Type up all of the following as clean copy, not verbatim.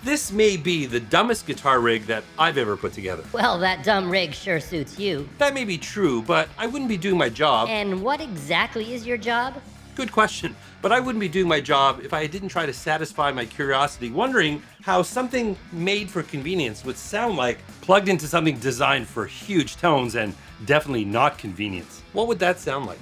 This may be the dumbest guitar rig that I've ever put together. Well, that dumb rig sure suits you. That may be true, but I wouldn't be doing my job. And what exactly is your job? Good question, but I wouldn't be doing my job if I didn't try to satisfy my curiosity, wondering how something made for convenience would sound like plugged into something designed for huge tones and definitely not convenience. What would that sound like?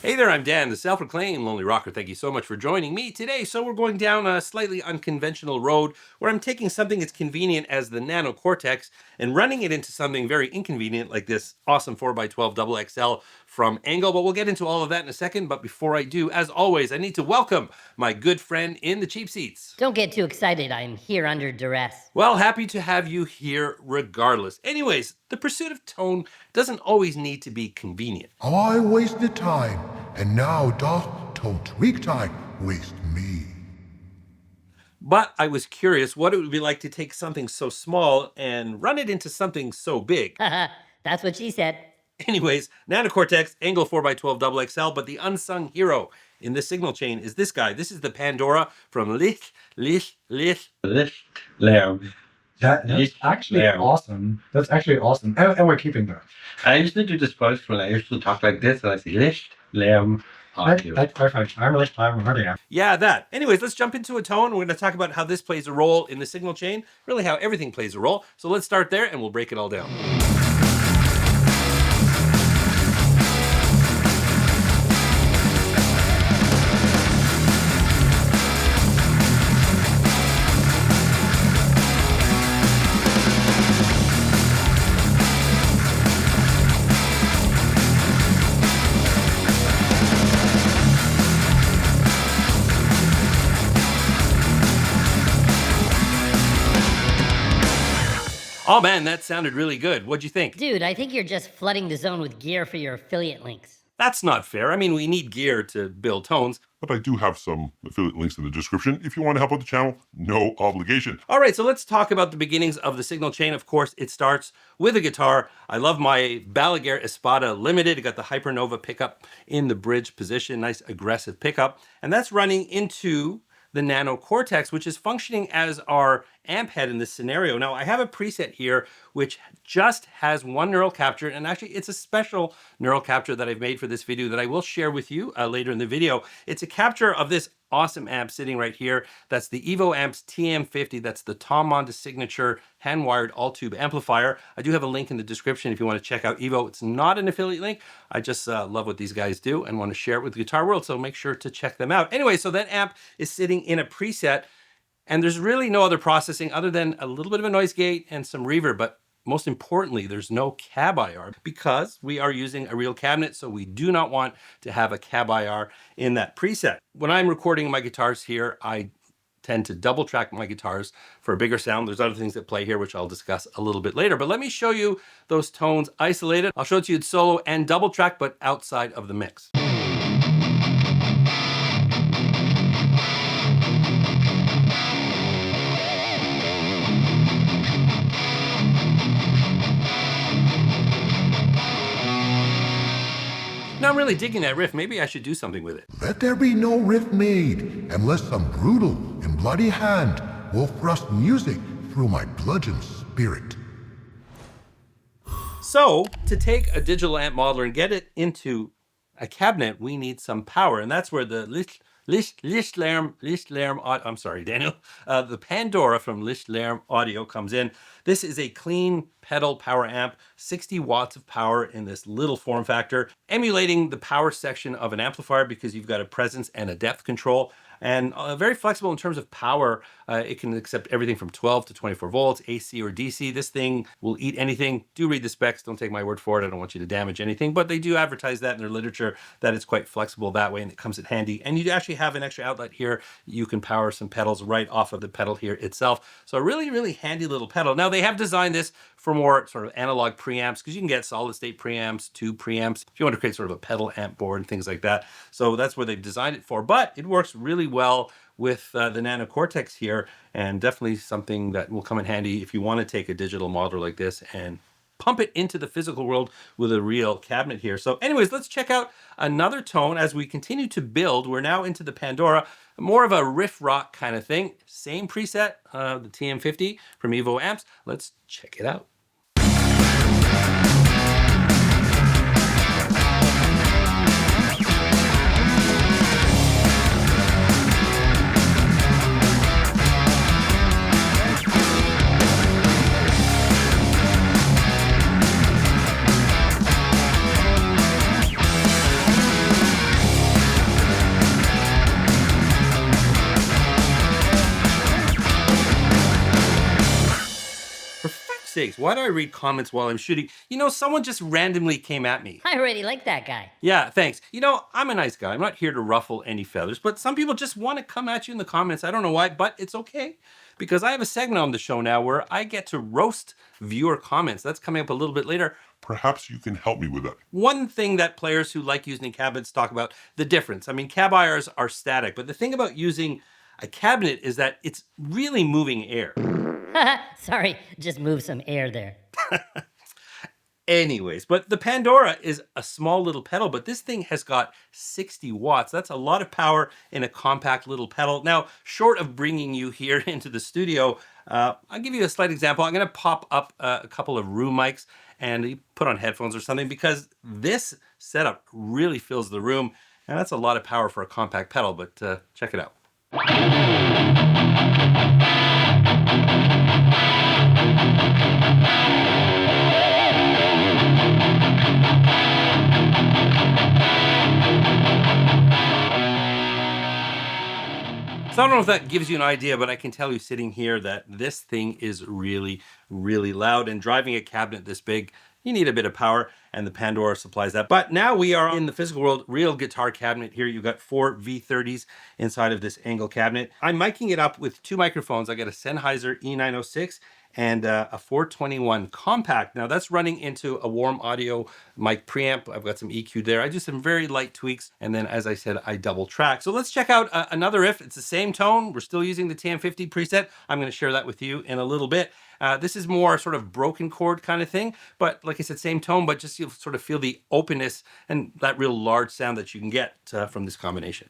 Hey there, I'm Dan, the self-proclaimed Lonely Rocker. Thank you so much for joining me today. So we're going down a slightly unconventional road where I'm taking something as convenient as the Nano Cortex and running it into something very inconvenient like this awesome 4x12 XXL from ENGL. But we'll get into all of that in a second. But before I do, as always, I need to welcome my good friend in the cheap seats. Don't get too excited, I'm here under duress. Well, happy to have you here regardless. Anyways, the pursuit of tone doesn't always need to be convenient. I wasted time, and now doth tone tweak time waste me. But I was curious what it would be like to take something so small and run it into something so big. That's what she said. Anyways, Nano Cortex, ENGL 4x12 XXL, but the unsung hero in this signal chain is this guy. This is the Pandora from Lichtlaerm. That's actually awesome. That's actually awesome. And we're keeping that. I usually do this boastful. I usually talk like this, and I say Lichtlaerm. That's perfect. I'm Lichtlaerm already. Yeah, that. Anyways, let's jump into a tone. We're going to talk about how this plays a role in the signal chain, really how everything plays a role. So let's start there and we'll break it all down. Oh man, that sounded really good. What'd you think? Dude, I think you're just flooding the zone with gear for your affiliate links. That's not fair. I mean, we need gear to build tones. But I do have some affiliate links in the description. If you want to help out the channel, no obligation. All right, so let's talk about the beginnings of the signal chain. Of course, it starts with a guitar. I love my Balaguer Espada Limited. It got the Hypernova pickup in the bridge position, nice aggressive pickup. And that's running into the Nano Cortex, which is functioning as our amp head in this scenario. Now, I have a preset here which just has one neural capture, and actually it's a special neural capture that I've made for this video that I will share with you later in the video. It's a capture of this awesome amp sitting right here. That's the Evo Amps TM50. That's the Tom Monda signature hand-wired all-tube amplifier. I do have a link in the description if you want to check out Evo. It's not an affiliate link. I just love what these guys do and want to share it with the guitar world, so make sure to check them out. Anyway, so that amp is sitting in a preset, and there's really no other processing other than a little bit of a noise gate and some reverb, but most importantly, there's no cab IR because we are using a real cabinet, so we do not want to have a cab IR in that preset. When I'm recording my guitars here, I tend to double track my guitars for a bigger sound. There's other things that play here, which I'll discuss a little bit later, but let me show you those tones isolated. I'll show it to you in solo and double track, but outside of the mix. Now I'm really digging that riff. Maybe I should do something with it. Let there be no riff made, unless some brutal and bloody hand will thrust music through my bludgeon spirit. So to take a digital amp modeler and get it into a cabinet, we need some power, and that's where the Lichtlaerm, I'm sorry, Daniel, the Pandora from Lichtlaerm Audio comes in. This is a clean pedal power amp, 60 watts of power in this little form factor, emulating the power section of an amplifier because you've got a presence and a depth control. And very flexible in terms of power. It can accept everything from 12 to 24 volts, AC or DC. This thing will eat anything. Do read the specs. Don't take my word for it. I don't want you to damage anything. But they do advertise that in their literature, that it's quite flexible that way and it comes in handy. And you actually have an extra outlet here. You can power some pedals right off of the pedal here itself. So a really, really handy little pedal. Now they have designed this for more sort of analog preamps because you can get solid state preamps, tube preamps, if you want to create sort of a pedal amp board and things like that. So that's where they've designed it for. But it works really well with the Nano Cortex here, and definitely something that will come in handy if you want to take a digital modeler like this and pump it into the physical world with a real cabinet here. So anyways, let's check out another tone as we continue to build. We're now into the Pandora, more of a riff rock kind of thing. Same preset, the TM50 from Evo Amps. Let's check it out. Sakes, why do I read comments while I'm shooting? You know, someone just randomly came at me. I already like that guy. Yeah, thanks. You know, I'm a nice guy. I'm not here to ruffle any feathers, but some people just want to come at you in the comments. I don't know why, but it's okay because I have a segment on the show now where I get to roast viewer comments. That's coming up a little bit later. Perhaps you can help me with that. One thing that players who like using cabinets talk about, the difference. I mean, cab IRs are static, but the thing about using a cabinet is that it's really moving air. Sorry, just move some air there. Anyways, but the Pandora is a small little pedal, but this thing has got 60 watts. That's a lot of power in a compact little pedal. Now, short of bringing you here into the studio, I'll give you a slight example. I'm going to pop up a couple of room mics and you put on headphones or something because this setup really fills the room. And that's a lot of power for a compact pedal, but check it out. So I don't know if that gives you an idea, but I can tell you sitting here that this thing is really, really loud. And driving a cabinet this big, you need a bit of power, and the Pandora supplies that. But now we are in the physical world, real guitar cabinet here. You've got 4 V30s inside of this ENGL cabinet. I'm miking it up with 2 microphones. I got a Sennheiser E906 and a 421 compact. Now that's running into a warm audio mic preamp. I've got some EQ there. I do some very light tweaks. And then, as I said, I double track. So let's check out another riff. It's the same tone. We're still using the TM50 preset. I'm going to share that with you in a little bit. This is more sort of broken chord kind of thing. But like I said, same tone, but just you'll sort of feel the openness and that real large sound that you can get from this combination.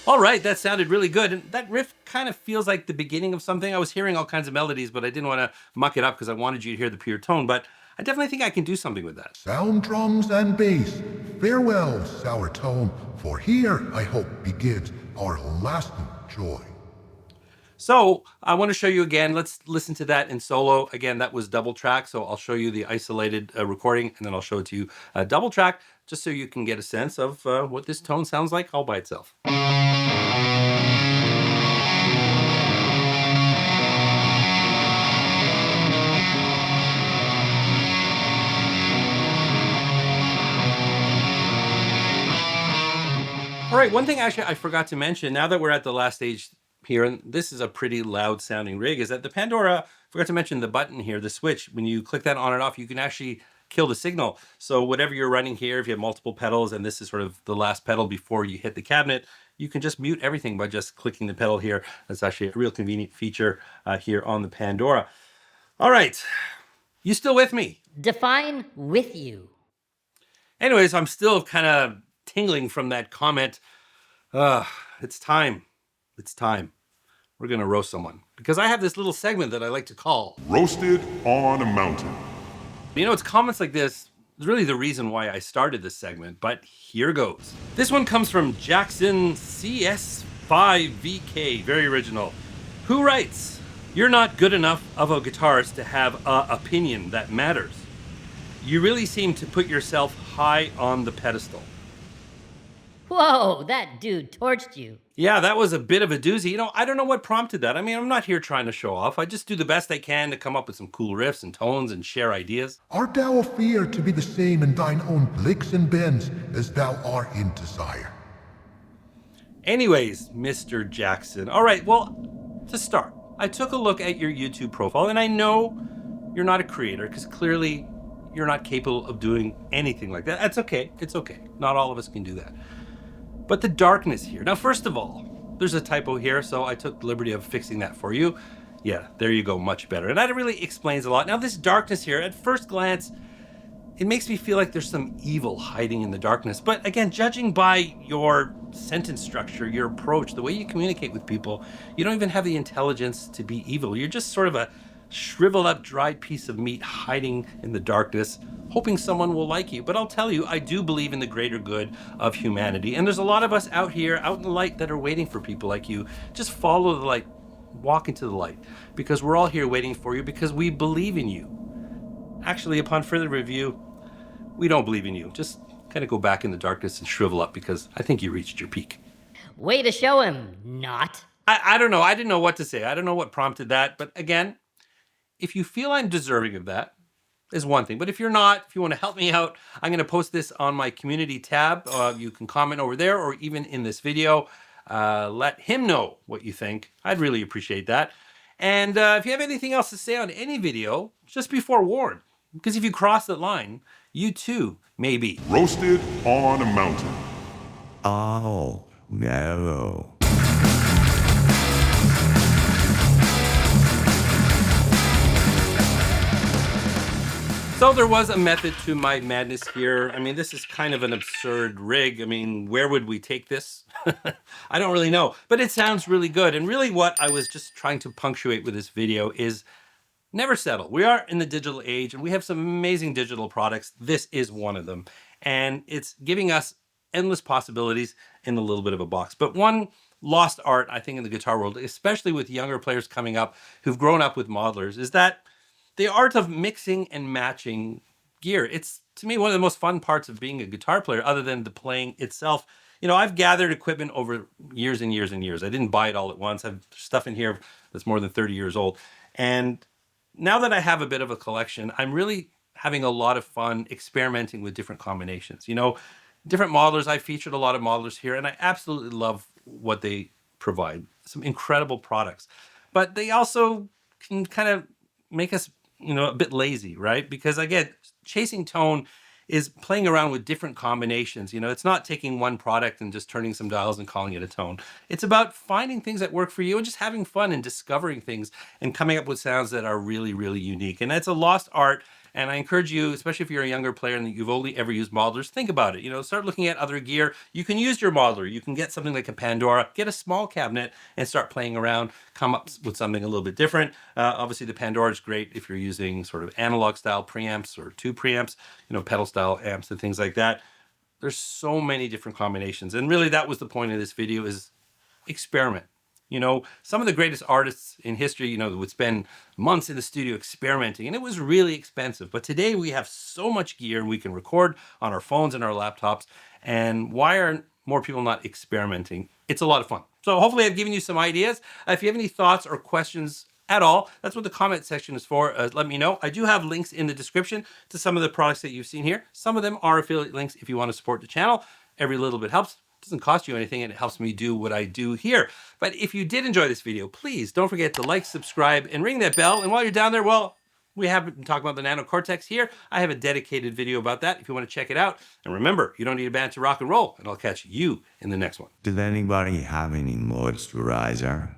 All right, that sounded really good. And that riff kind of feels like the beginning of something. I was hearing all kinds of melodies, but I didn't want to muck it up because I wanted you to hear the pure tone. But I definitely think I can do something with that. Sound drums and bass, farewell, sour tone, for here, I hope, begins our lasting joy. So I want to show you again. Let's listen to that in solo. Again, that was double track. So I'll show you the isolated recording and then I'll show it to you double track just so you can get a sense of what this tone sounds like all by itself. All right, one thing actually I forgot to mention, now that we're at the last stage here, and this is a pretty loud sounding rig, is that the Pandora, forgot to mention the button here, the switch, when you click that on and off, you can actually kill the signal. So whatever you're running here, if you have multiple pedals, and this is sort of the last pedal before you hit the cabinet, you can just mute everything by just clicking the pedal here. That's actually a real convenient feature here on the Pandora. All right, you still with me? Define with you. Anyways, I'm still kind of tingling from that comment. It's time. It's time. We're going to roast someone because I have this little segment that I like to call Roasted on a Mountain. You know, it's comments like this is really the reason why I started this segment, but here goes. This one comes from Jackson CS5VK, very original, who writes, "You're not good enough of a guitarist to have an opinion that matters. You really seem to put yourself high on the pedestal." Whoa, that dude torched you. Yeah, that was a bit of a doozy. I don't know what prompted that. I mean, I'm not here trying to show off. I just do the best I can to come up with some cool riffs and tones and share ideas. Art thou afeard to be the same in thine own blicks and bends as thou art in desire? Anyways, Mr. Jackson. All right, well, to start, I took a look at your YouTube profile, and I know you're not a creator because clearly you're not capable of doing anything like that. That's okay. It's okay. Not all of us can do that. But the darkness here. Now, first of all, there's a typo here, so I took the liberty of fixing that for you. Yeah, there you go, much better. And that really explains a lot. Now, this darkness here, at first glance, it makes me feel like there's some evil hiding in the darkness. But again, judging by your sentence structure, your approach, the way you communicate with people, you don't even have the intelligence to be evil. You're just sort of a shriveled up, dried piece of meat hiding in the darkness, hoping someone will like you. But I'll tell you, I do believe in the greater good of humanity. And there's a lot of us out here, out in the light, that are waiting for people like you. Just follow the light, walk into the light, because we're all here waiting for you because we believe in you. Actually, upon further review, we don't believe in you. Just kind of go back in the darkness and shrivel up because I think you reached your peak. Way to show him, not. I don't know. I didn't know what to say. I don't know what prompted that. But again, if you feel I'm deserving of that, is one thing. But if you're not, if you want to help me out, I'm going to post this on my community tab. You can comment over there or even in this video. Let him know what you think. I'd really appreciate that. And if you have anything else to say on any video, just be forewarned. Because if you cross that line, you too may be Roasted on a mountain. Oh, no. So there was a method to my madness here. I mean, this is kind of an absurd rig. I mean, where would we take this? I don't really know, but it sounds really good. And really what I was just trying to punctuate with this video is never settle. We are in the digital age and we have some amazing digital products. This is one of them. And it's giving us endless possibilities in a little bit of a box. But one lost art, I think, in the guitar world, especially with younger players coming up who've grown up with modelers, is that the art of mixing and matching gear. It's, to me, one of the most fun parts of being a guitar player, other than the playing itself. I've gathered equipment over years and years and years. I didn't buy it all at once. I have stuff in here that's more than 30 years old. And now that I have a bit of a collection, I'm really having a lot of fun experimenting with different combinations. Different modelers. I featured a lot of modelers here, and I absolutely love what they provide. Some incredible products. But they also can kind of make us a bit lazy, right? Because again, chasing tone is playing around with different combinations. It's not taking one product and just turning some dials and calling it a tone. It's about finding things that work for you and just having fun and discovering things and coming up with sounds that are really, really unique. And that's a lost art. And I encourage you, especially if you're a younger player and you've only ever used modelers, think about it. Start looking at other gear. You can use your modeler. You can get something like a Pandora, get a small cabinet and start playing around, come up with something a little bit different. Obviously, the Pandora is great if you're using sort of analog style preamps or tube preamps, pedal style amps and things like that. There's so many different combinations. And really, that was the point of this video, is experiment. Some of the greatest artists in history, would spend months in the studio experimenting, and it was really expensive. But today we have so much gear and we can record on our phones and our laptops. And why are more people not experimenting? It's a lot of fun. So hopefully I've given you some ideas. If you have any thoughts or questions at all, that's what the comment section is for. Let me know. I do have links in the description to some of the products that you've seen here. Some of them are affiliate links if you want to support the channel. Every little bit helps. Doesn't cost you anything, and it helps me do what I do here. But if you did enjoy this video, please don't forget to like, subscribe, and ring that bell. And while you're down there, well, we haven't been talking about the Nano Cortex here. I have a dedicated video about that if you want to check it out. And remember, you don't need a band to rock and roll, and I'll catch you in the next one. Does anybody have any moisturizer?